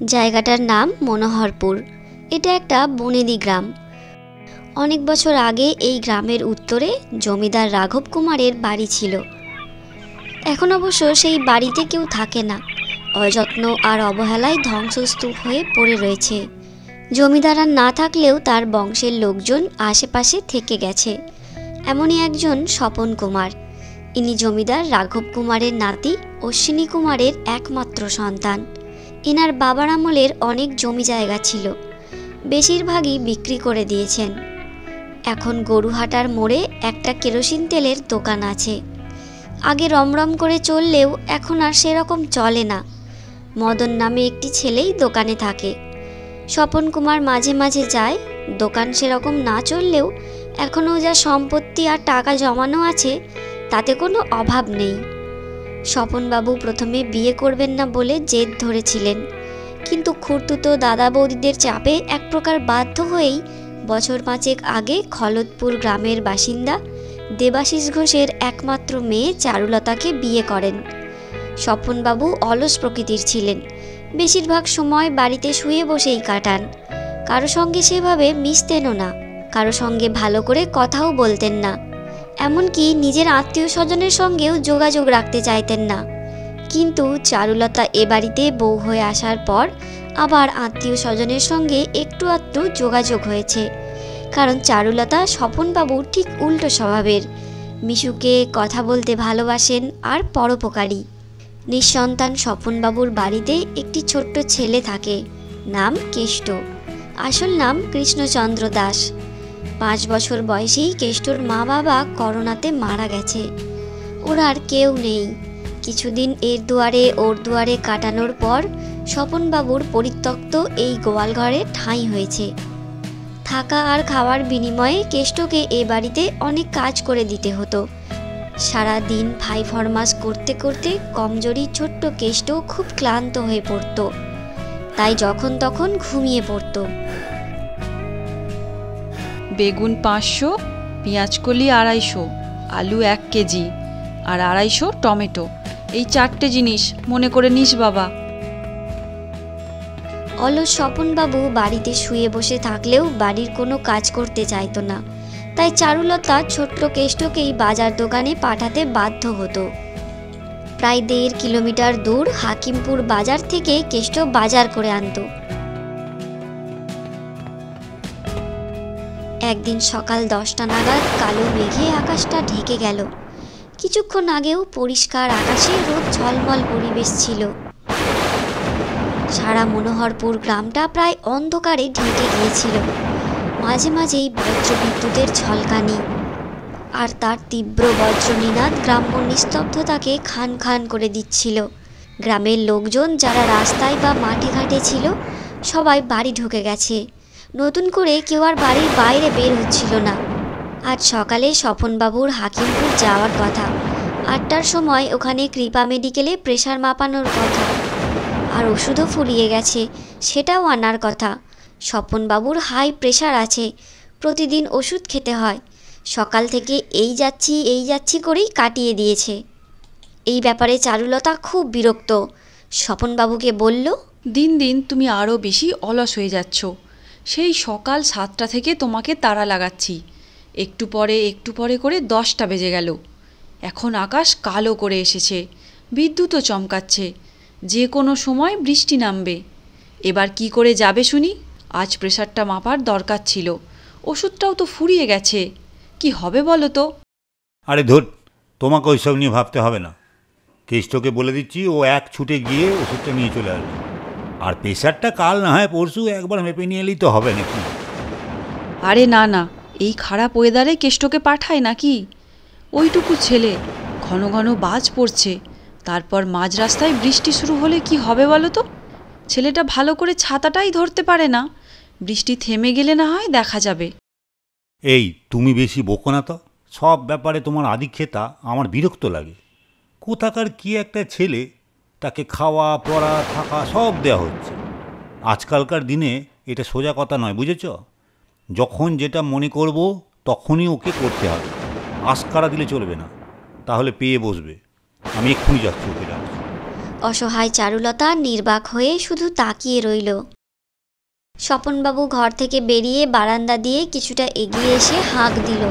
জায়গাটার নাম মনোহরপুর। এটা একটা বনেদি গ্রাম। অনেক বছর আগে এই গ্রামের উত্তরে জমিদার রাঘব কুমারের বাড়ি ছিল। এখন অবশ্য সেই বাড়িতে কেউ থাকে না, অযত্ন আর অবহেলায় ধ্বংসস্তূপ হয়ে পড়ে রয়েছে। জমিদার আর না থাকলেও তার বংশের লোকজন আশেপাশে থেকে গেছে। এমনই একজন স্বপন কুমার। ইনি জমিদার রাঘব কুমারের নাতি অশ্বিনী কুমারের একমাত্র সন্তান। এনার বাবার আমলের অনেক জমি জায়গা ছিল, বেশিরভাগই বিক্রি করে দিয়েছেন। এখন গরুহাটার মোড়ে একটা কেরোসিন তেলের দোকান আছে। আগে রমরম করে চললেও এখন আর সেরকম চলে না। মদন নামে একটি ছেলেই দোকানে থাকে। স্বপন কুমার মাঝে মাঝে যায়। দোকান সেরকম না চললেও এখনও যা সম্পত্তি আর টাকা জমানো আছে তাতে কোনো অভাব নেই। স্বপনবাবু প্রথমে বিয়ে করবেন না বলে জেদ ধরেছিলেন, কিন্তু খুড়তুতো দাদা বৌদিদের চাপে এক প্রকার বাধ্য হয়েই বছর 5 আগে খলদপুর গ্রামের বাসিন্দা দেবাশিস ঘোষের একমাত্র মেয়ে চারুলতাকে বিয়ে করেন। স্বপনবাবু অলস প্রকৃতির ছিলেন, বেশিরভাগ সময় বাড়িতে শুয়ে বসেই কাটান। কারো সঙ্গে সেভাবে মিশতেনও না, কারো সঙ্গে ভালো করে কথাও বলতেন না, এমনকি নিজের আত্মীয় স্বজনের সঙ্গেও যোগাযোগ রাখতে চাইতেন না। কিন্তু চারুলতা এ বাড়িতে বউ হয়ে আসার পর আবার আত্মীয় স্বজনের সঙ্গে একটু আধটু যোগাযোগ হয়েছে। কারণ চারুলতা স্বপনবাবুর ঠিক উল্টো স্বভাবের, মিশুকে কথা বলতে ভালোবাসেন আর পরোপকারী। নিঃসন্তান স্বপনবাবুর বাড়িতে একটি ছোট্ট ছেলে থাকে, নাম কেষ্ট। আসল নাম কৃষ্ণচন্দ্র দাস। 5 বছর বয়সেই কেষ্টর মা বাবা করোনাতে মারা গেছে। ওর আর কেউ নেই। কিছুদিন এর দুয়ারে ওর দুয়ারে কাটানোর পর স্বপনবাবুর পরিত্যক্ত এই গোয়ালঘরে ঠাঁই হয়েছে। থাকা আর খাওয়ার বিনিময়ে কেষ্টকে এ বাড়িতে অনেক কাজ করে দিতে হতো। সারা দিন ফাই ফরমাস করতে করতে কমজোরি ছোট্ট কেষ্ট খুব ক্লান্ত হয়ে পড়ত, তাই যখন তখন ঘুমিয়ে পড়ত। বেগুন 500, পেঁয়াজকলি 250, আলু 1 কেজি আর 250 টমেটো, এই 4টে জিনিস মনে করে নিস বাবা। অলস স্বপনবাবু বাড়িতে শুয়ে বসে থাকলেও বাড়ির কোনো কাজ করতে চাইতো না, তাই চারুলতা ছোট্ট কেষ্টকেই বাজার দোকানে পাঠাতে বাধ্য হতো। প্রায় 1.5 কিলোমিটার দূর হাকিমপুর বাজার থেকে কেষ্ট বাজার করে আনতো। একদিন সকাল 10টা নাগাদ কালো মেঘে আকাশটা ঢেকে গেল। কিছুক্ষণ আগেও পরিষ্কার আকাশে রোদ ঝলমল পরিবেশ ছিল। সারা মনোহরপুর গ্রামটা প্রায় অন্ধকারে ঢেকে গিয়েছিল। মাঝে মাঝেই বজ্রবিদ্যুতের ঝলকানি আর তার তীব্র বজ্রনিনাদ গ্রাম্য নিস্তব্ধতাকে খান খান করে দিচ্ছিল। গ্রামের লোকজন যারা রাস্তায় বা মাঠে ঘাটে ছিল সবাই বাড়ি ঢুকে গেছে। নতুন করে কেউ আর বাড়ির বাইরে বের হচ্ছিল না। আজ সকালে স্বপনবাবুর হাকিমপুর যাওয়ার কথা। 8টার সময় ওখানে কৃপা মেডিকেলে প্রেশার মাপানোর কথা, আর ওষুধও ফুরিয়ে গেছে, সেটাও আনার কথা। স্বপনবাবুর হাই প্রেশার আছে, প্রতিদিন ওষুধ খেতে হয়। সকাল থেকে এই যাচ্ছি করেই কাটিয়ে দিয়েছে। এই ব্যাপারে চারুলতা খুব বিরক্ত। স্বপনবাবুকে বলল, দিন দিন তুমি আরও বেশি অলস হয়ে যাচ্ছ। সেই সকাল 7টা থেকে তোমাকে তাড়া লাগাচ্ছি, একটু পরে করে 10টা বেজে গেল। এখন আকাশ কালো করে এসেছে, বিদ্যুৎও চমকাচ্ছে, যে কোনো সময় বৃষ্টি নামবে। এবার কি করে যাবে শুনি? আজ প্রেশারটা মাপার দরকার ছিল, ওষুধটাও তো ফুরিয়ে গেছে, কি হবে বলো তো? আরে ধুর, তোমাকে ওইসব নিয়ে ভাবতে হবে না। কেষ্টকে বলে দিচ্ছি, ও এক ছুটে গিয়ে ওষুধটা নিয়ে চলে আসবে। আর প্রেশারটা কাল না হয় পরশু একবার মেপে নিয়ে এলেই তো হবে নাকি? আরে না না, এই খারাপ ওয়েদারে কেষ্টকে পাঠায় নাকি? ওইটুকু ছেলে, ঘন ঘন বাজ পড়ছে, তারপর মাঝ রাস্তায় বৃষ্টি শুরু হলে কি হবে বলো তো? ছেলেটা ভালো করে ছাতাটাই ধরতে পারে না। বৃষ্টি থেমে গেলে না হয় দেখা যাবে। এই তুমি বেশি বকো না তো। সব ব্যাপারে তোমার আধিক্যতা আমার বিরক্ত লাগে। কোথাকার কি একটা ছেলে, তাকে খাওয়া পড়া থাকা সব দেওয়া হচ্ছে। আজকালকার দিনে এটা সোজা কথা নয়, বুঝেছ? যখন যেটা মনে করব তখনই ওকে করতে হবে, আশকারা দিলে চলবে না, তাহলে পেয়ে বসবে। আমি এক্ষুনি যাচ্ছি, ওকে ডাকছি। অসহায় চারুলতা নির্বাক হয়ে শুধু তাকিয়ে রইল। স্বপনবাবু ঘর থেকে বেরিয়ে বারান্দা দিয়ে কিছুটা এগিয়ে এসে হাঁক দিল,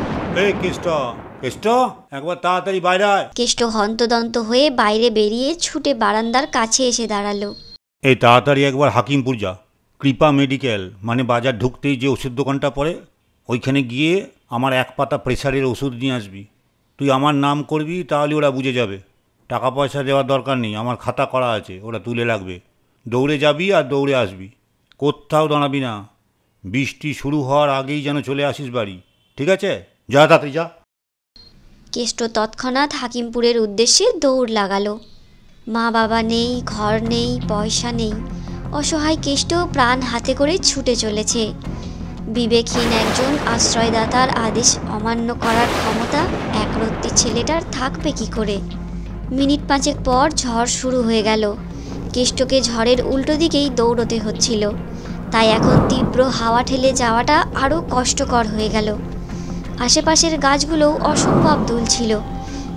এই কেষ্ট, কেষ্ট, একবার তাড়াতাড়ি বাইরে আয়। কেষ্ট হন্তদন্ত হয়ে বাইরে বেরিয়ে ছুটে বারান্দার কাছে এসে দাঁড়ালো। এই তাড়াতাড়ি একবার হাকিমপুর যা, কৃপা মেডিকেল মানে বাজার ঢুকতেই যে ওষুধ দোকানটা পড়ে ওইখানে গিয়ে আমার 1 পাতা প্রেশারের ওষুধ নিয়ে আসবি। তুই আমার নাম করবি, তাহলে ওরা বুঝে যাবে। টাকা পয়সা দেওয়ার দরকার নেই, আমার খাতা করা আছে, ওরা তুলে রাখবে। দৌড়ে যাবি আর দৌড়ে আসবি, কোথাও দাঁড়াবি না। বৃষ্টি শুরু হওয়ার আগেই যেন চলে আসিস বাড়ি, ঠিক আছে? যা তাড়াতাড়ি যা। কেষ্ট তৎক্ষণাৎ হাকিমপুরের উদ্দেশ্যে দৌড় লাগালো। মা বাবা নেই, ঘর নেই, পয়সা নেই। অসহায় কেষ্ট প্রাণ হাতে করে ছুটে চলেছে। বিবেকহীন একজন আশ্রয়দাতার আদেশ অমান্য করার ক্ষমতা একরত্তি ছেলেটার থাকবে কি করে? মিনিট 5 পর ঝড় শুরু হয়ে গেল। কেষ্টকে ঝড়ের উল্টো দিকেই দৌড়তে হচ্ছিল, তাই এখন তীব্র হাওয়া ঠেলে যাওয়াটা আরও কষ্টকর হয়ে গেল। আশেপাশের গাছগুলোও অসম্ভব দুলছিল,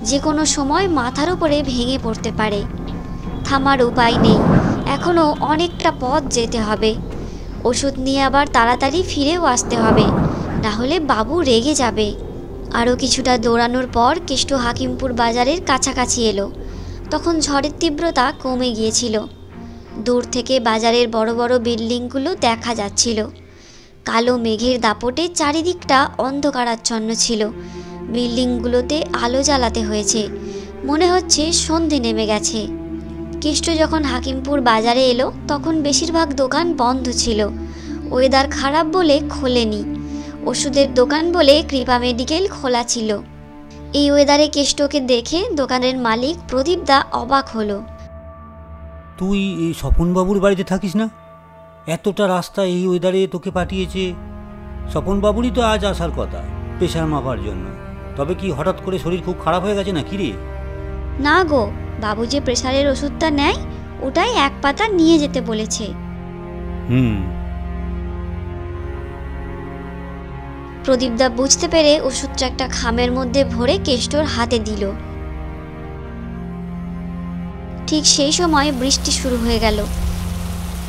যে কোনো সময় মাথার উপরে ভেঙে পড়তে পারে। থামার উপায় নেই, এখনও অনেকটা পথ যেতে হবে। ওষুধ নিয়ে আবার তাড়াতাড়ি ফিরেও আসতে হবে, না হলে বাবু রেগে যাবে। আরও কিছুটা দৌড়ানোর পর কেষ্ট হাকিমপুর বাজারের কাছাকাছি এলো। তখন ঝড়ের তীব্রতা কমে গিয়েছিল। দূর থেকে বাজারের বড় বড় বিল্ডিংগুলো দেখা যাচ্ছিল। কালো মেঘের দাপটে চারিদিকটা অন্ধকারাচ্ছন্ন ছিল। বিল্ডিংগুলোতে আলো জ্বালাতে হয়েছে, মনে হচ্ছে সন্ধে নেমে গেছে। কেষ্ট যখন হাকিমপুর বাজারে এলো তখন বেশিরভাগ দোকান বন্ধ ছিল। ওয়েদার খারাপ বলে খোলেনি, ওষুধের দোকান বলে কৃপা মেডিকেল খোলা ছিল। এই ওয়েদারে কেষ্টকে দেখে দোকানের মালিক প্রদীপদা অবাক হলো। তুই এই স্বপনবাবুর বাড়িতে থাকিস না? এতটা রাস্তা এই ওয়েদারে তোকে পাঠিয়েছে। স্বপনবাবুরই তো আজ আসার কথা প্রেশার মাপার জন্য। তবে কি হঠাৎ করে শরীর খুব খারাপ হয়ে গেছে না কি রে? না গো, বাবু যে প্রেসারের ওষুধটা নেয় ওটাই 1 পাতা নিয়ে যেতে বলেছে। প্রদীপদা বুঝতে পেরে ওষুধটা একটা খামের মধ্যে ভরে কেষ্টর হাতে দিল। ঠিক সেই সময় বৃষ্টি শুরু হয়ে গেল।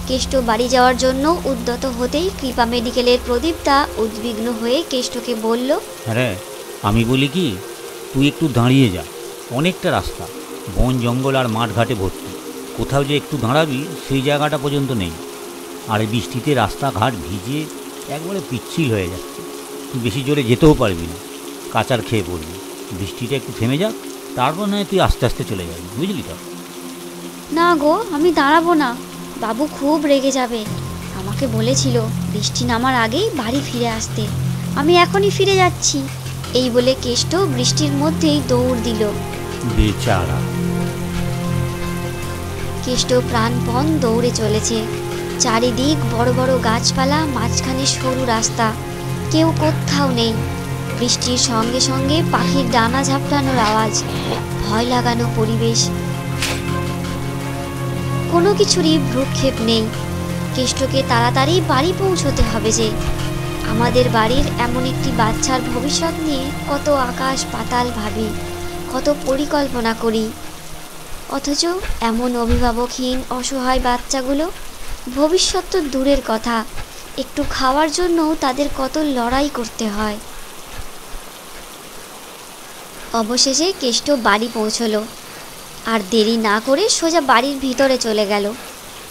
কেষ্ট বাড়ি যাওয়ার জন্য উদ্যত হতেই কৃপা মেডিকেলের প্রদীপদা উদ্বিগ্ন হয়ে কেষ্টকে বলল, হ্যাঁ আমি বলি কি, তুই একটু দাঁড়িয়ে যা, অনেকটা রাস্তা, বন জঙ্গল আর মাঠঘাটে ভর্তি। কোথাও যে একটু দাঁড়াবি সেই জায়গাটা পর্যন্ত নেই। আর এই বৃষ্টিতে রাস্তাঘাট ভিজে একবারে পিচ্ছিল হয়ে যাচ্ছে। তুই বেশি জোরে যেতেও পারবি না, কাচার খেয়ে পড়বি। বৃষ্টিটা একটু থেমে যাক, তারপর নয় তুই আস্তে আস্তে চলে যাবি, বুঝলি তো? না গো, আমি দাঁড়াবো না, বাবু খুব রেগে যাবে। আমাকে বলেছিল বৃষ্টি নামার আগেই বাড়ি ফিরে আসতে। আমি এখনই ফিরে যাচ্ছি। এই বলে কেষ্ট বৃষ্টির মধ্যেই দৌড় দিল। বেচারা কেষ্ট প্রাণপণ দৌড়ে চলেছে। চারিদিক বড় বড় গাছপালা, মাঝখানে সরু রাস্তা, কেউ কোথাও নেই। বৃষ্টির সঙ্গে সঙ্গে পাখির ডানা ঝাপটানোর আওয়াজ, ভয় লাগানো পরিবেশ, কোনো কিছুরই ভ্রুক্ষেপ নেই। কেষ্টকে তাড়াতাড়ি বাড়ি পৌঁছতে হবে যে। আমাদের বাড়ির এমন একটি বাচ্চার ভবিষ্যৎ নিয়ে কত আকাশ পাতাল ভাবি, কত পরিকল্পনা করি, অথচ এমন অভিভাবকহীন অসহায় বাচ্চাগুলো, ভবিষ্যৎ তো দূরের কথা, একটু খাওয়ার জন্যও তাদের কত লড়াই করতে হয়। অবশেষে কেষ্ট বাড়ি পৌঁছলো, আর দেরি না করে সোজা বাড়ির ভিতরে চলে গেল।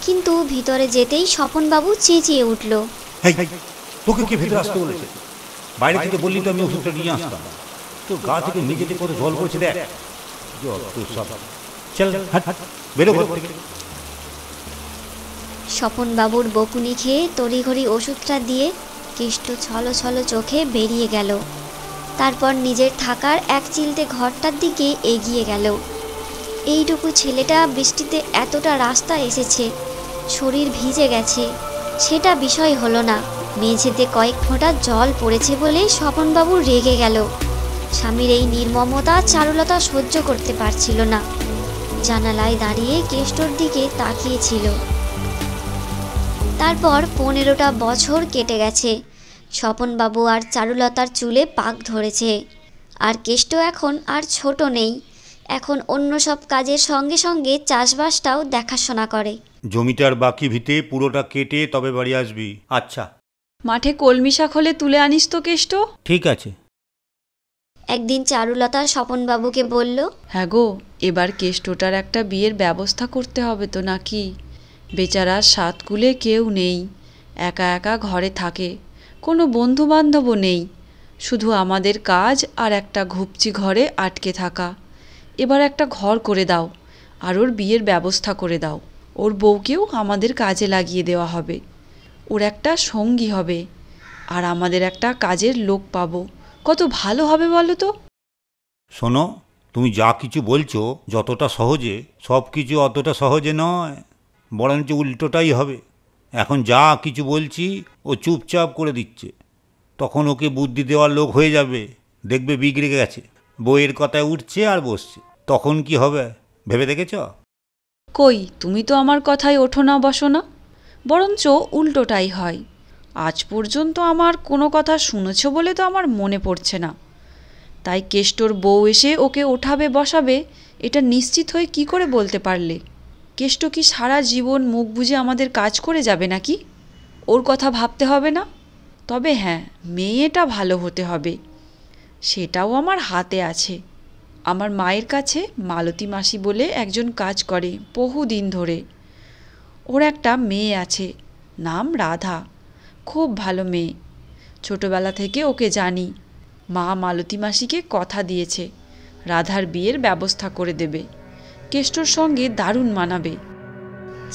কিন্তু ভিতরে যেতেই স্বপনবাবু চেঁচিয়ে উঠল, তোকে কে ভেতরে আসতে বলেছে? বাইরে থেকে বললি তো আমি ওষুধটা নিয়ে আসতাম। তোর গা থেকে মেঝেতে কত জল পড়ছে দেখ। চল হাট, বেরো ঘর থেকে। স্বপনবাবুর বকুনি খেয়ে তড়িঘড়ি ওষুধটা দিয়ে কেষ্ট ছলো ছলো চোখে বেরিয়ে গেল। তারপর নিজের থাকার এক চিলতে ঘরটার দিকে এগিয়ে গেল। এইটুকু ছেলেটা বৃষ্টিতে এতটা রাস্তা এসেছে, শরীর ভিজে গেছে, সেটা বিষয় হলো না। মেঝেতে কয়েক ফোঁটা জল পড়েছে বলে স্বপনবাবু রেগে গেল। স্বামীর এই নির্মমতা চারুলতা সহ্য করতে পারছিল না। জানালায় দাঁড়িয়ে কেষ্টর দিকে তাকিয়েছিল। তারপর 15টা বছর কেটে গেছে। স্বপনবাবু আর চারুলতার চুলে পাক ধরেছে। আর কেষ্ট এখন আর ছোট নেই, এখন অন্য সব কাজের সঙ্গে সঙ্গে চাষবাসটাও দেখাশোনা করে। জমিটার বাকি ভিটে পুরোটা কেটে তবে বাড়ি আসবি। আচ্ছা, মাঠে কলমি শাক হলে তুলে আনিস তো কেষ্ট। ঠিক আছে। একদিন চারুলতা স্বপনবাবুকে বলল, হ্যাঁ গো, এবার কেষ্টটার একটা বিয়ের ব্যবস্থা করতে হবে তো নাকি? বেচারা সাতকুলে কেউ নেই, একা একা ঘরে থাকে, কোনো বন্ধু বান্ধবও নেই, শুধু আমাদের কাজ আর একটা ঘুপচি ঘরে আটকে থাকা। এবার একটা ঘর করে দাও আর ওর বিয়ের ব্যবস্থা করে দাও। ওর বউকেও আমাদের কাজে লাগিয়ে দেওয়া হবে, ওর একটা সঙ্গী হবে, আর আমাদের একটা কাজের লোক পাবো। কত ভালো হবে বলো তো? শোনো, তুমি যা কিছু বলছো যতটা সহজে, সব কিছু অতটা সহজে নয়, বরঞ্চ উল্টোটাই হবে। এখন যা কিছু বলছি ও চুপচাপ করে দিচ্ছে, তখন ওকে বুদ্ধি দেওয়ার লোক হয়ে যাবে, দেখবে বিগড়ে গেছে, বইয়ের কথায় উঠছে আর বসছে, তখন কি হবে ভেবে দেখেছ? কই, তুমি তো আমার কথায় ওঠো না বসো না, বরঞ্চ উল্টোটাই হয়। আজ পর্যন্ত আমার কোনো কথা শুনেছ বলে তো আমার মনে পড়ছে না। তাই কেষ্টর বউ এসে ওকে ওঠাবে বসাবে, এটা নিশ্চিত হয়ে কি করে বলতে পারলে? কেষ্ট কি সারা জীবন মুখ বুজে আমাদের কাজ করে যাবে নাকি? ওর কথা ভাবতে হবে না? তবে হ্যাঁ, মেয়েটা ভালো হতে হবে, সেটাও আমার হাতে আছে। আমার মায়ের কাছে মালতী মাসি বলে একজন কাজ করে বহুদিন ধরে। ওর একটা মেয়ে আছে, নাম রাধা, খুব ভালো মেয়ে। ছোটবেলা থেকে ওকে জানি। মা মালতী মাসিকে কথা দিয়েছে রাধার বিয়ের ব্যবস্থা করে দেবে, কেষ্টর সঙ্গে দারুণ মানাবে।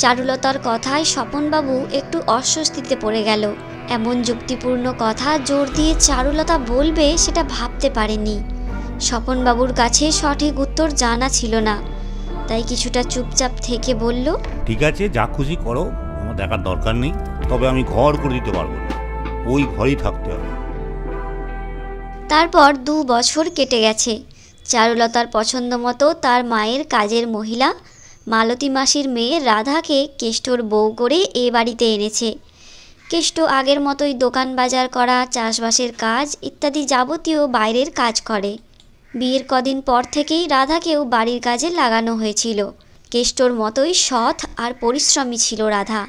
চারুলতার কথায় স্বপনবাবু একটু অস্বস্তিতে পড়ে গেল। এমন যুক্তিপূর্ণ কথা জোর দিয়ে চারুলতা বলবে সেটা ভাবতে পারেনি। স্বপনবাবুর কাছে সঠিক উত্তর জানা ছিল না, তাই কিছুটা চুপচাপ থেকে বলল, ঠিক আছে, যা খুশি করো, আমার দেখার দরকার নেই, তবে আমি ঘর করে দিতে পারবো না, ওই ঘরেই থাকতে হবে। তারপর 2 বছর কেটে গেছে। চারুলতার পছন্দ মতো তার মায়ের কাজের মহিলা মালতী মাসির মেয়ে রাধাকে কেষ্টর বউ করে এ বাড়িতে এনেছে। কেষ্ট আগের মতোই দোকান বাজার করা, চাষবাসের কাজ ইত্যাদি যাবতীয় বাইরের কাজ করে। বিয়ের কদিন পর থেকেই রাধাকেও বাড়ির কাজে লাগানো হয়েছিল। কেষ্টর মতোই সৎ আর পরিশ্রমী ছিল রাধা।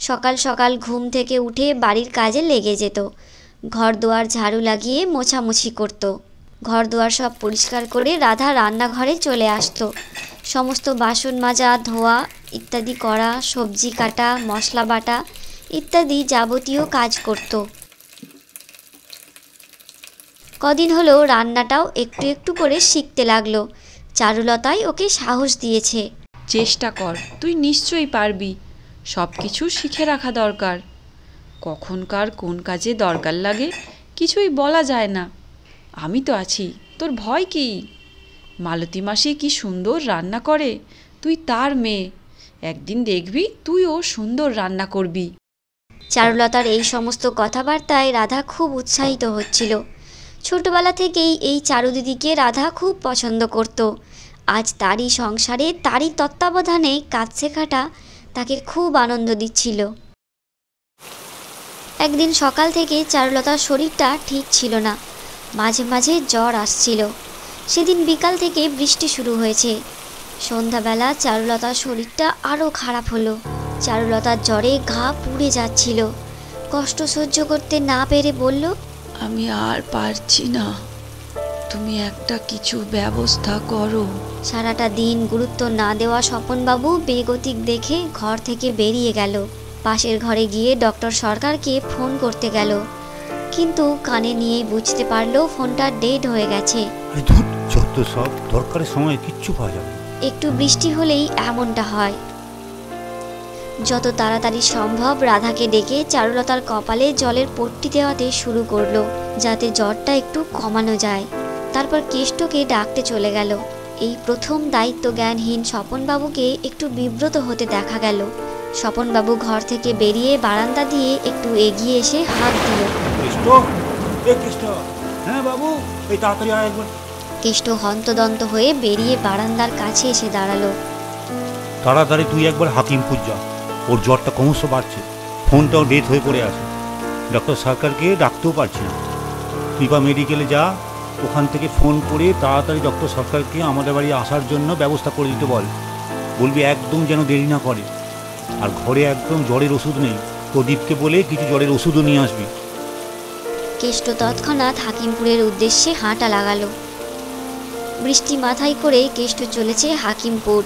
সকাল সকাল ঘুম থেকে উঠে বাড়ির কাজে লেগে যেত, ঘর দুয়ার ঝাড়ু লাগিয়ে মোছামুছি করত। ঘর দুয়ার সব পরিষ্কার করে রাধা রান্নাঘরে চলে আসতো। সমস্ত বাসন মাজা, ধোয়া ইত্যাদি করা, সবজি কাটা, মশলা বাটা ইত্যাদি যাবতীয় কাজ করত। কদিন হলো রান্নাটাও একটু একটু করে শিখতে লাগলো। চারুলতাই ওকে সাহস দিয়েছে। চেষ্টা কর, তুই নিশ্চয়ই পারবি, সব কিছু শিখে রাখা দরকার। কখনকার কোন কাজে দরকার লাগে কিছুই বলা যায় না। আমি তো আছি, তোর ভয় কি? মালতী মাসি কি সুন্দর রান্না করে, তুই তার মেয়ে, একদিন দেখবি তুইও সুন্দর রান্না করবি। চারুলতার এই সমস্ত কথাবার্তায় রাধা খুব উৎসাহিত হচ্ছিল। ছোটবেলা থেকেই এই চারুদিদিকে রাধা খুব পছন্দ করত। আজ তারই সংসারে, তারই তত্ত্বাবধানে কাজ শেখাটা তাকে খুব আনন্দ দিচ্ছিল। একদিন সকাল থেকে চারুলতার শরীরটা ঠিক ছিল না, মাঝে মাঝে জ্বর আসছিল। সেদিন বিকাল থেকে বৃষ্টি শুরু হয়েছে। সন্ধ্যাবেলা চারুলতার শরীরটা আরও খারাপ হলো। চারুলতার জ্বরে ঘা পুড়ে যাচ্ছিল। কষ্ট সহ্য করতে না পেরে বলল, আমি আর পারছি না, তুমি একটা কিছু ব্যবস্থা করো। সারাটা দিন গুরুত্ব না দেওয়া স্বপনবাবু বেগতিক দেখে ঘর থেকে বেরিয়ে গেল। পাশের ঘরে গিয়ে ডক্টর সরকারকে ফোন করতে গেল, কিন্তু কানে নিয়ে বুঝতে পারলো ফোনটা ডেড হয়ে গেছে। যত সব দরকারের সময় কিচ্ছু পাওয়া যাবে। একটু বৃষ্টি হলেই এমনটা হয়। যত তাড়াতাড়ি সম্ভব রাধাকে ডেকে চারুলতার কপালে জলের পট্টি দেওয়াতে শুরু করলো, যাতে জ্বরটা একটু কমানো যায়। তারপর কেষ্টকে ডাকতে চলে গেল। এই প্রথম দায়িত্ব জ্ঞানহীন স্বপনবাবুকে একটু বিব্রত হতে দেখা গেল। স্বপনবাবু ঘর থেকে বেরিয়ে বারান্দা দিয়ে একটু এগিয়ে এসে হাত দিল। হ্যাঁ বাবু, এই তাড়াতাড়ি আয় একবার। কেষ্ট হন্তদন্ত হয়ে বেরিয়ে বারান্দার কাছে এসে দাঁড়ালো। তাড়াতাড়ি তুই একবার হাকিমপুর যা, ওর জ্বরটা ক্রমশ বাড়ছে, ফোনটাও ডেথ হয়ে পড়ে আছে, ডক্টর সরকারকে ডাকতেও পারছি না। কৃপা মেডিকেলে যা, ওখান থেকে ফোন করে তাড়াতাড়ি ডক্টর সরকারকে আমাদের বাড়ি আসার জন্য ব্যবস্থা করে দিতে বল। বলবি একদম যেন দেরি না করে। আর ঘরে একদম জ্বরের ওষুধ নেই, প্রদীপকে বলে কিছু জ্বরের ওষুধও নিয়ে আসবি। কেষ্ট তৎক্ষণাৎ হাকিমপুরের উদ্দেশ্যে হাঁটা লাগালো। বৃষ্টি মাথায় করে কেষ্ট চলেছে হাকিমপুর।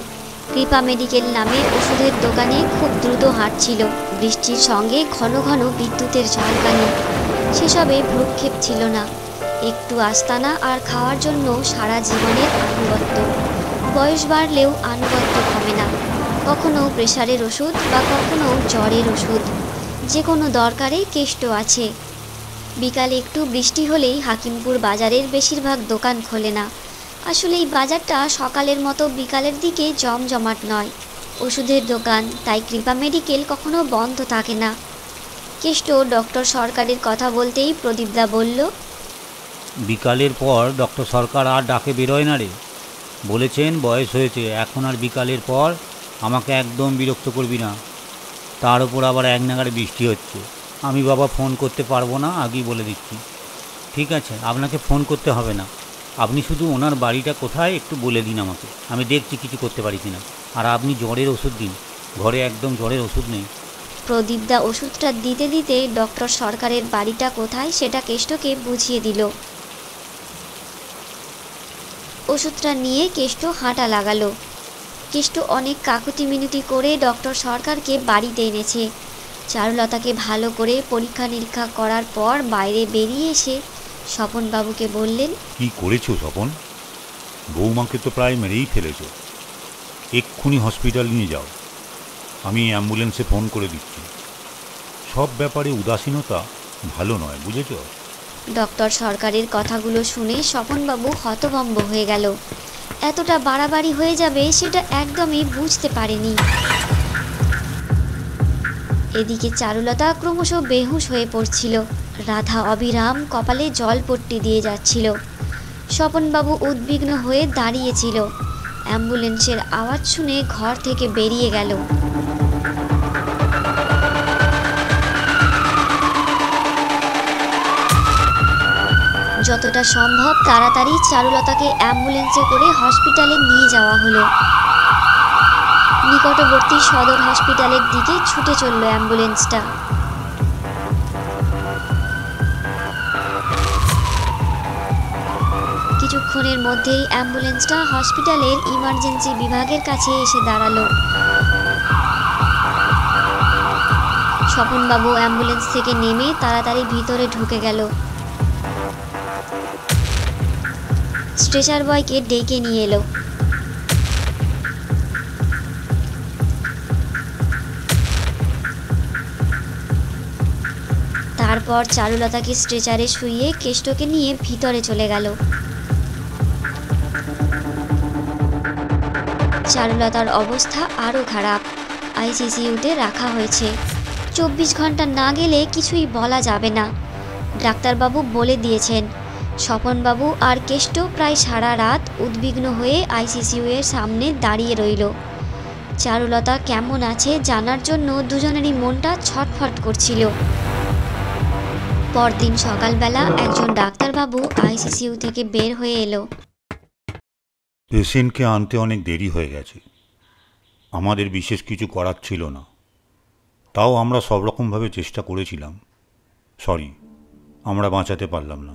কৃপা মেডিকেল নামে ওষুধের দোকানে খুব দ্রুত হাঁটছিল। বৃষ্টির সঙ্গে ঘন ঘন বিদ্যুতের ঝলকানি, সেসবে ভ্রুক্ষেপ ছিল না। একটু আস্তানা আর খাওয়ার জন্য সারা জীবনের আনুগত্য। বয়স বাড়লেও আনুগত্য কমে না। কখনো প্রেশারের ওষুধ বা কখনো জ্বরের ওষুধ, যে কোনো দরকারে কেষ্ট আছে। বিকালে একটু বৃষ্টি হলেই হাকিমপুর বাজারের বেশিরভাগ দোকান খোলে না। আসলে এই বাজারটা সকালের মতো বিকালের দিকে জমজমাট নয়। ওষুধের দোকান, তাই কৃপা মেডিকেল কখনো বন্ধ থাকে না। কেষ্ট ডক্টর সরকারের কথা বলতেই প্রদীপদা বলল, বিকালের পর ডক্টর সরকার আর ডাকে বেরোয় না রে। বলেছেন বয়স হয়েছে, এখন আর বিকালের পর আমাকে একদম বিরক্ত করবি না। তার উপর আবার এক নাগাড়ে বৃষ্টি হচ্ছে। আমি বাবা ফোন করতে পারবো না, আগেই বলে দিচ্ছি। ঠিক আছে, আপনাকে ফোন করতে হবে না। আপনি শুধু ওনার বাড়িটা কোথায় একটু বলে দিন আমাকে, আমি দেখছি কিছু করতে পারি কিনা। আর আপনি জ্বরের ওষুধ দিন, ঘরে একদম জ্বরের ওষুধ নেই। প্রদীপদা ওষুধটা দিতে দিতে ডক্টর সরকারের বাড়িটা কোথায় সেটা কেষ্টকে বুঝিয়ে দিল। ওষুধটা নিয়ে কেষ্ট হাঁটা লাগালো। কেষ্ট অনেক কাকুতি মিনতি করে ডক্টর সরকারকে বাড়িতে এনেছে। চারুলতাকে ভালো করে পরীক্ষা নিরীক্ষা করার পর বাইরে বেরিয়ে এসে স্বপনবাবুকে বললেন, কি করেছো স্বপন? বৌমাকে তো প্রায় মেরেই ফেলেছ। এক্ষুনি হসপিটাল নিয়ে যাও, আমি অ্যাম্বুলেন্সে ফোন করে দিচ্ছি। সব ব্যাপারে উদাসীনতা ভালো নয়, বুঝেছ? ডক্টর সরকারের কথাগুলো শুনে স্বপনবাবু হতভম্ব হয়ে গেল। এতটা বাড়াবাড়ি হয়ে যাবে সেটা একদমই বুঝতে পারেনি। এদিকে চারুলতা ক্রমশ বেহুশ হয়ে পড়ছিল। রাধা অবিরাম কপালে জলপট্টি দিয়ে যাচ্ছিল। স্বপনবাবু উদ্বিগ্ন হয়ে দাঁড়িয়েছিল। অ্যাম্বুলেন্সের আওয়াজ শুনে ঘর থেকে বেরিয়ে গেল। যতটা সম্ভব তাড়াতাড়ি চারুলতাকে অ্যাম্বুলেন্সে করে হসপিটালে নিয়ে যাওয়া হলো। নিকটবর্তী সদর হসপিটালের দিকে ছুটে চলল অ্যাম্বুলেন্সটা। কিছুক্ষণের মধ্যেই অ্যাম্বুলেন্সটা হসপিটালের ইমার্জেন্সি বিভাগের কাছে এসে দাঁড়ালো। স্বপনবাবু অ্যাম্বুলেন্স থেকে নেমে তাড়াতাড়ি ভিতরে ঢুকে গেল। স্ট্রেচার বয়কে ডেকে নিয়ে এলো। তারপর চারুলতাকে স্ট্রেচারে শুইয়ে কেষ্টকে নিয়ে ভিতরে চলে গেল। চারুলতার অবস্থা আরও খারাপ। আইসিইউতে রাখা হয়েছে। 24 ঘন্টা না গেলে কিছুই বলা যাবে না, ডাক্তারবাবু বলে দিয়েছেন। স্বপনবাবু আর কেষ্ট প্রায় সারা রাত উদ্বিগ্ন হয়ে আইসিইউ এর সামনে দাঁড়িয়ে রইল। চারুলতা কেমন আছে জানার জন্য দুজনেরই মনটা ছটফট করছিল। পরদিন সকালবেলা একজন ডাক্তারবাবু আইসিইউ থেকে বের হয়ে এলো। পেশেন্টকে আনতে অনেক দেরি হয়ে গেছে, আমাদের বিশেষ কিছু করার ছিল না। তাও আমরা সব রকমভাবে চেষ্টা করেছিলাম। সরি, আমরা বাঁচাতে পারলাম না।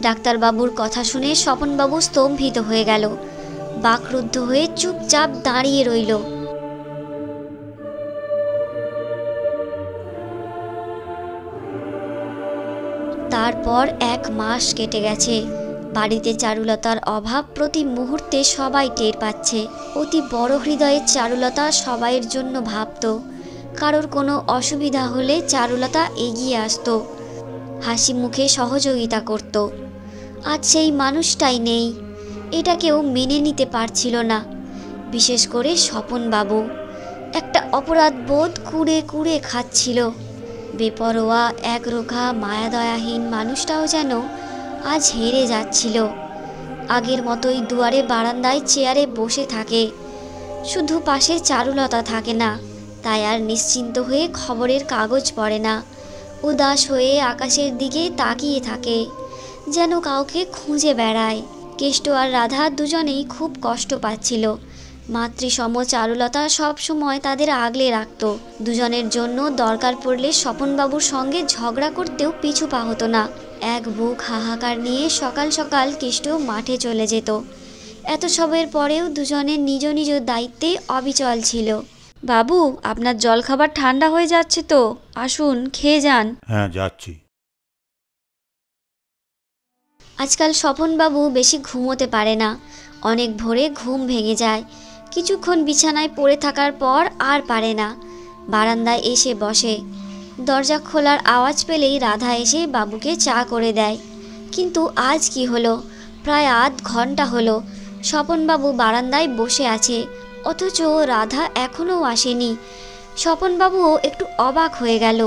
ডাক্তারবাবুর কথা শুনে স্বপনবাবু স্তম্ভিত হয়ে গেল। বাকরুদ্ধ হয়ে চুপচাপ দাঁড়িয়ে রইল। তারপর 1 মাস কেটে গেছে। বাড়িতে চারুলতার অভাব প্রতি মুহূর্তে সবাই টের পাচ্ছে। অতি বড় হৃদয়ের চারুলতা সবাইয়ের জন্য ভাবত। কারোর কোনো অসুবিধা হলে চারুলতা এগিয়ে আসতো, হাসি মুখে সহযোগিতা করত। আজ সেই মানুষটাই নেই। এটা কেউ মেনে নিতে পারছিল না, বিশেষ করে স্বপনবাবু। একটা অপরাধ বোধ কুড়ে কুড়ে খাচ্ছিল। বেপরোয়া একরোখা মায়াদয়াহীন মানুষটাও যেন আজ হেরে যাচ্ছিল। আগের মতোই দুয়ারে বারান্দায় চেয়ারে বসে থাকে, শুধু পাশে চারুলতা থাকে না। তাই আর নিশ্চিন্ত হয়ে খবরের কাগজ পড়ে না, উদাস হয়ে আকাশের দিকে তাকিয়ে থাকে, যেন কাউকে খুঁজে বেড়ায়। কেষ্ট আর রাধা দুজনেই খুব কষ্ট পাচ্ছিল। মাতৃসম চারুলতা সব সময় তাদের আগলে রাখত। দুজনের জন্য দরকার পড়লে স্বপনবাবুর সঙ্গে ঝগড়া করতেও পিছু পা হতো না। এক বুক হাহাকার নিয়ে সকাল সকাল কেষ্ট মাঠে চলে যেত। এত সবের পরেও দুজনের নিজ নিজ দায়িত্বে অবিচল ছিল। বাবু, আপনার জলখাবার ঠান্ডা হয়ে যাচ্ছে তো, আসুন খেয়ে যান। হ্যাঁ, যাচ্ছি। আজকাল স্বপনবাবু বেশি ঘুমোতে পারে না। অনেক ভোরে ঘুম ভেঙে যায়। কিছুক্ষণ বিছানায় পড়ে থাকার পর আর পারে না। বারান্দায় এসে বসে। দরজা খোলার আওয়াজ পেলেই রাধা এসে বাবুকে চা করে দেয়। কিন্তু আজ কি হলো? প্রায় আধ ঘন্টা হলো স্বপনবাবু বারান্দায় বসে আছে, অথচ রাধা এখনও আসেনি। স্বপনবাবুও একটু অবাক হয়ে গেল।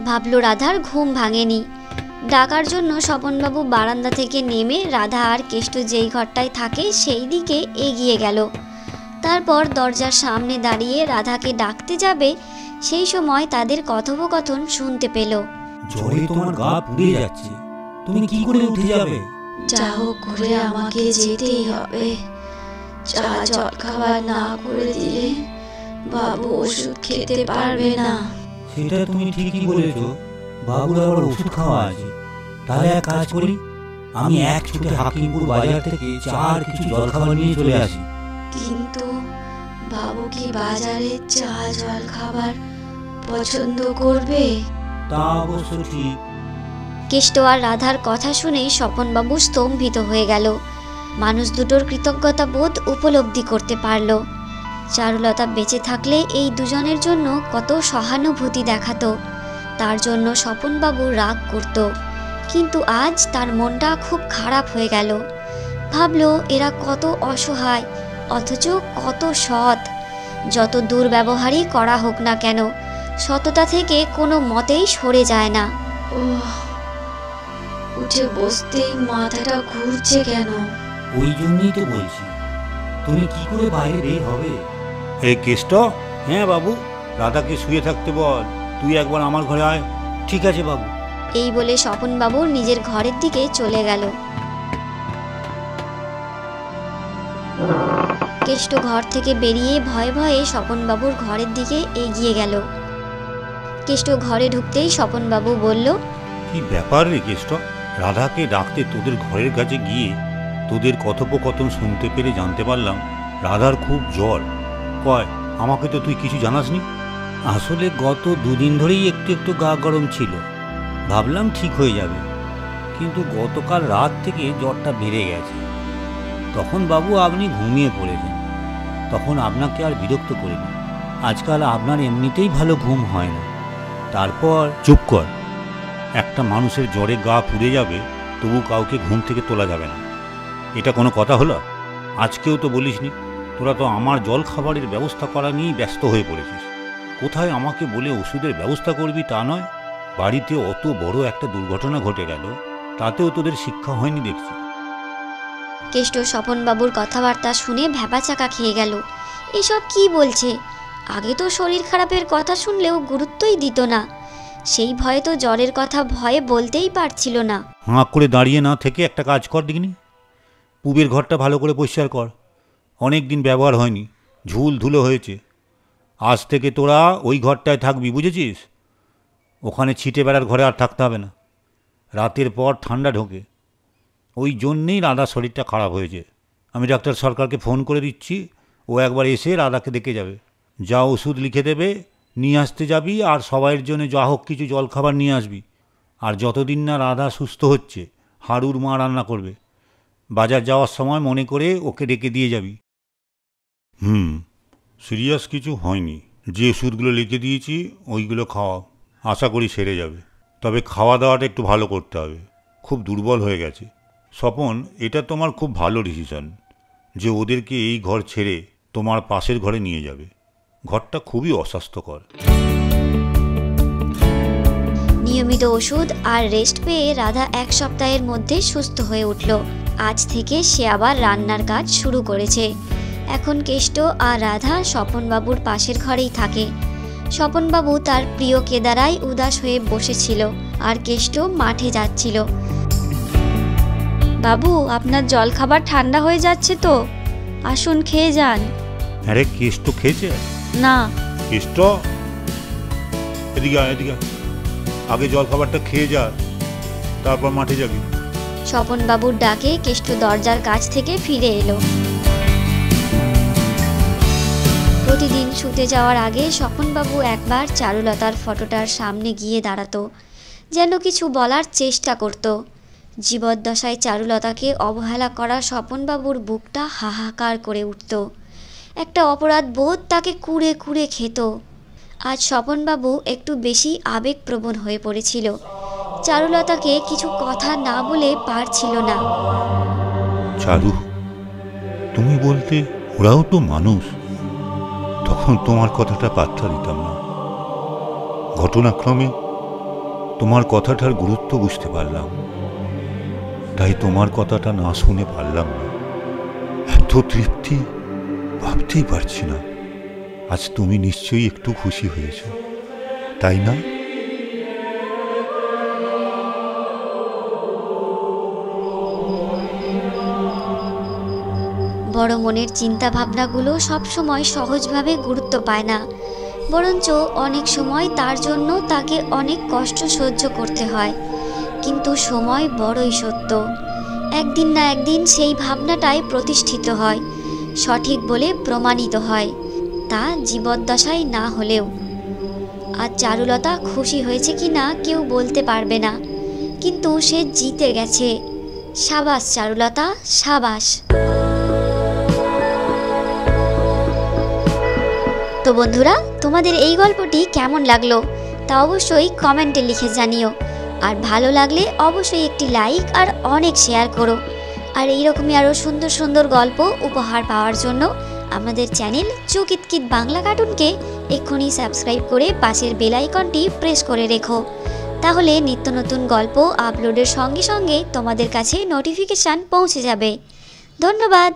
ভাবল রাধার ঘুম ভাঙেনি। ডাকার জন্য স্বপনবাবু বারান্দা থেকে নেমে রাধা আর কেষ্ট যেই ঘরটায় থাকে সেই দিকে এগিয়ে গেল। তারপর দরজার সামনে দাঁড়িয়ে রাধাকে ডাকতে যাবে, সেই সময় তাদের কথোপকথন শুনতে পেল। জ্বরে তোমার গা পুড়ে যাচ্ছে, তুমি কি করে উঠে যাবে? যা হোক করে আমাকে যেতেই হবে। চা জল খাবার না করে দিলে বাবু ওষুধ খেতে পারবে না। সেটা তুমি ঠিকই বলেছো, বাবুর আবার ওষুধ খাওয়া আছে। তাহলে এক কাজ করি, আমি এক ছুটে হাকিমপুর বাজার থেকে চা আর কিছু জলখাবার নিয়ে চলে আসি। কিন্তু বাবু কি বাজারে চা জল খাবার পছন্দ করবে? তা অবশ্য ঠিক। কেষ্ট আর রাধার কথা শুনে স্বপনবাবু স্তম্ভিত হয়ে গেল। মানুষ দুটোর কৃতজ্ঞতা বোধ উপলব্ধি করতে পারল। চারুলতা বেঁচে থাকলে এই দুজনের জন্য কত সহানুভূতি দেখাতো। তার জন্য স্বপনবাবু রাগ করত, কিন্তু আজ তার মনটা খুব খারাপ হয়ে গেল। ভাবল এরা কত অসহায়, অথচ কত সৎ। যত দুর্ব্যবহারই করা হোক না কেন, সততা থেকে কোনো মতেই সরে যায় না। উঠে বসতেই মাথাটা ঘুরছে কেন? ওই জন্যই তো বলছি, তুমি কি করে বাইরে বের হবে? এই কেষ্ট। হ্যাঁ বাবু, রাধাকে শুয়ে থাকতে বল। তুই একবার আমার ঘরে আয়। ঠিক আছে বাবু। এই বলে স্বপনবাবু নিজের ঘরের দিকে চলে গেল। কেষ্ট ঘর থেকে বেরিয়ে ভয়ে ভয়ে স্বপনবাবুর ঘরের দিকে এগিয়ে গেল। কেষ্ট ঘরে ঢুকতেই স্বপনবাবু বলল, কি ব্যাপার রে কেষ্ট? রাধাকে ডাকতে তোদের ঘরের কাছে গিয়ে তোদের কথোপকথন শুনতে পেরে জানতে পারলাম রাধার খুব জ্বর। কয়, আমাকে তো তুই কিছু জানাসনি। আসলে গত দুদিন ধরেই একটু একটু গা গরম ছিল, ভাবলাম ঠিক হয়ে যাবে, কিন্তু গতকাল রাত থেকে জ্বরটা বেড়ে গেছে। তখন বাবু আপনি ঘুমিয়ে পড়েছেন, তখন আপনাকে আর বিরক্ত করিনি। আজকাল আপনার এমনিতেই ভালো ঘুম হয় না। তারপর চুপ কর। একটা মানুষের জ্বরে গা পুড়ে যাবে, তবু কাউকে ঘুম থেকে তোলা যাবে না, এটা কোনো কথা হলো? আজকেও তো বলিসনি। তোরা তো আমার জল খাবারের ব্যবস্থা করা নিয়েই ব্যস্ত হয়ে পড়েছিস। কোথায় আমাকে বলে ওষুধের ব্যবস্থা করবি তা নয়, বাড়িতে অত বড় একটা দুর্ঘটনা ঘটে গেল, তাতেও তোদের শিক্ষা হয়নি দেখছি। কেষ্ট স্বপনবাবুর কথাবার্তা শুনে ভ্যাবাচাকা খেয়ে গেল। এসব কি বলছে? আগে তো শরীর খারাপের কথা শুনলেও গুরুত্বই দিত না। সেই ভয়ে তো জ্বরের কথা ভয়ে বলতেই পারছিল না। হাঁ করে দাঁড়িয়ে না থেকে একটা কাজ কর দেখিনি। পুবের ঘরটা ভালো করে পরিষ্কার কর। অনেক দিন ব্যবহার হয়নি, ঝুল ধুলো হয়েছে। আজ থেকে তোরা ওই ঘরটায় থাকবি, বুঝেছিস? ওখানে ছিটে বেড়ার ঘরে আর থাকতে হবে না। রাতের পর ঠান্ডা ঢোকে, ওই জন্যেই রাধার শরীরটা খারাপ হয়েছে। আমি ডাক্তার সরকারকে ফোন করে দিচ্ছি, ও একবার এসে রাধাকে দেখে যাবে। যা ওষুধ লিখে দেবে নিয়ে আসতে যাবি, আর সবাইয়ের জন্য যা হোক কিছু জলখাবার নিয়ে আসবি। আর যতদিন না রাধা সুস্থ হচ্ছে, হাড়ুর মা রান্না করবে। বাজার যাওয়ার সময় মনে করে ওকে ডেকে দিয়ে যাবি। সিরিয়াস কিছু হয়নি। যে ওষুধগুলো লিখে দিয়েছি ওইগুলো খাওয়াও, আশা করি সেরে যাবে। তবে খাওয়া দাওয়াটা একটু ভালো করতে হবে, খুব দুর্বল হয়ে গেছে। স্বপন, এটা তোমার খুব ভালো ডিসিশন যে ওদেরকে এই ঘর ছেড়ে তোমার পাশের ঘরে নিয়ে যাবে। ঘরটা খুবই অস্বাস্থ্যকর। নিয়মিত ওষুধ আর রেস্ট পেয়ে রাধা এক সপ্তাহের মধ্যে সুস্থ হয়ে উঠল। আজ থেকে সে আবার রান্নার কাজ শুরু করেছে। এখন কেষ্ট আর রাধা স্বপনবাবুর পাশের ঘরেই থাকে। স্বপনবাবু তার প্রিয় কেদারায় উদাস হয়ে বসেছিল আর কেষ্ট মাঠে যাচ্ছিল। বাবু, আপনার জলখাবার ঠান্ডা হয়ে যাচ্ছে তো, আসুন খেয়ে যান। আরে কেষ্ট খেয়েছে? না। কেষ্ট, এদিকে আয়, এদিকে আয়। আগে জলখাবারটা খেয়ে যা, তারপর মাঠে যাবি। স্বপনবাবুর ডাকে কেষ্ট দরজার কাছ থেকে ফিরে এলো। প্রতিদিন শুতে যাওয়ার আগে স্বপনবাবু একবার চারুলতার ফটোটার সামনে গিয়ে দাঁড়াতো, যেন কিছু বলার চেষ্টা করত। জীবদ্দশায় চারুলতাকে অবহেলা করা স্বপনবাবুর বুকটা হাহাকার করে উঠত। একটা অপরাধ বোধ তাকে কুড়ে কুড়ে খেত। আজ স্বপনবাবু একটু বেশি আবেগপ্রবণ হয়ে পড়েছিল। চারুলতাকে কিছু কথা না বলে পারছিল না। চারু, তুমি বলতে ওরাও তো মানুষ, তখন তোমার কথাটা পাত্তা দিতাম না। ঘটনাক্রমে তোমার কথাটার গুরুত্ব বুঝতে পারলাম, তাই তোমার কথাটা না শুনে পারলাম না। এত তৃপ্তি ভাবতেই পারছি না। আজ তুমি নিশ্চয়ই একটু খুশি হয়েছ, তাই না? বড় মনের চিন্তা ভাবনাগুলো সবসময় সহজভাবে গুরুত্ব পায় না, বরঞ্চ অনেক সময় তার জন্য তাকে অনেক কষ্ট সহ্য করতে হয়। কিন্তু সময় বড়ই সত্য, একদিন না একদিন সেই ভাবনাটাই প্রতিষ্ঠিত হয়, সঠিক বলে প্রমাণিত হয়, তা জীবদ্দশায় না হলেও। আর চারুলতা খুশি হয়েছে কি না কেউ বলতে পারবে না, কিন্তু সে জিতে গেছে। সাবাস চারুলতা, সাবাস। তো বন্ধুরা, তোমাদের এই গল্পটি কেমন লাগলো তা অবশ্যই কমেন্টে লিখে জানিও। আর ভালো লাগলে অবশ্যই একটি লাইক আর অনেক শেয়ার করো। আর এইরকমই আরও সুন্দর সুন্দর গল্প উপহার পাওয়ার জন্য আমাদের চ্যানেল চুকিতকিত বাংলা কার্টুনকে এক্ষুনি সাবস্ক্রাইব করে পাশের বেল আইকনটি প্রেস করে রেখো। তাহলে নিত্য নতুন গল্প আপলোডের সঙ্গে সঙ্গে তোমাদের কাছে নোটিফিকেশান পৌঁছে যাবে। ধন্যবাদ।